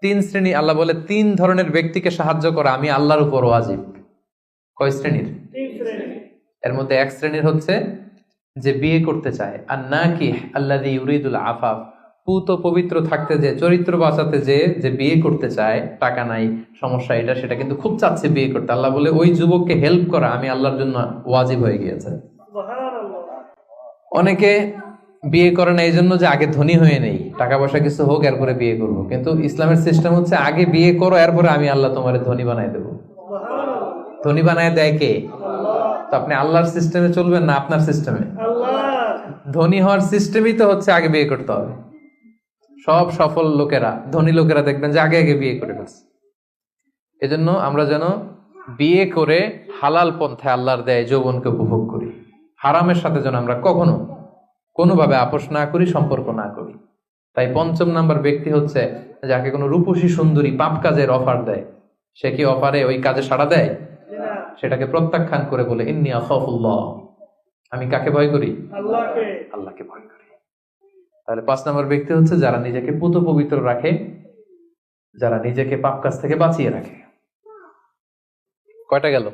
তিন শ্রেণী, আল্লাহ বলে 3 ধরনের ব্যক্তিকে সাহায্য করা আমি আল্লাহর উপর ওয়াজিব। কয় শ্রেণীর? এর মধ্যে এক শ্রেণীর হচ্ছে যে বিয়ে করতে চায়, আর নাকি আল্লাযী ইউরিদুল আফাফ, পুত পবিত্র থাকতে, যে চরিত্র বাঁচাতে, যে বিয়ে করতে চায়, টাকা নাই, সমস্যা এটা সেটা, কিন্তু খুব চাচ্ছে বিয়ে করতে। আল্লাহ বলে ওই যুবককে হেল্প করা আমি আল্লাহর জন্য ওয়াজিব হয়ে গিয়েছে। অনেকে বিয়ে করে না এই জন্য যে আগে ধনী হয়ে নেই, টাকা পয়সা কিছু হোক এরপরে বিয়ে করবো, কিন্তু ইসলামের সিস্টেম হচ্ছে আগে বিয়ে করো, এরপরে আমি আল্লাহ তোমার ধনী বানাই দেবো। ধনী বানায় দেয় কে? তো আপনি আল্লাহর সিস্টেমে চলবেন না আপনার সিস্টেমে? ধনী হওয়ার সিস্টেমই তো হচ্ছে আগে বিয়ে করতে হবে। সব সফল লোকেরা, ধনী লোকেরা দেখবেন যে আগে আগে বিয়ে করে ফেলছে। এজন্য আমরা যেন বিয়ে করে হালাল পন্থায় আল্লাহর দেয় যৌবনকে উপভোগ করি। হারামের সাথে যেন আমরা কখনো কোনোভাবে আপোষ না করি, সম্পর্ক না করি। তাই 5ম নাম্বার ব্যক্তি হচ্ছে যাকে কোনো রূপসী সুন্দরী পাপ কাজের অফার দেয়, সে কি অফারে ওই কাজে সাড়া দেয়? সেটাকে প্রত্যাখ্যান করে বলে ইন্নী আখাফুল্লাহ, আমি কাকে ভয় করি? আল্লাহকে। আল্লাহকে ভয় করি। তাহলে 5 নম্বর ব্যক্তি হচ্ছে যারা নিজেকে পুত পবিত্র রাখে, যারা নিজেকে পাপ কাজ থেকে বাঁচিয়ে রাখে। কয়টা গেল?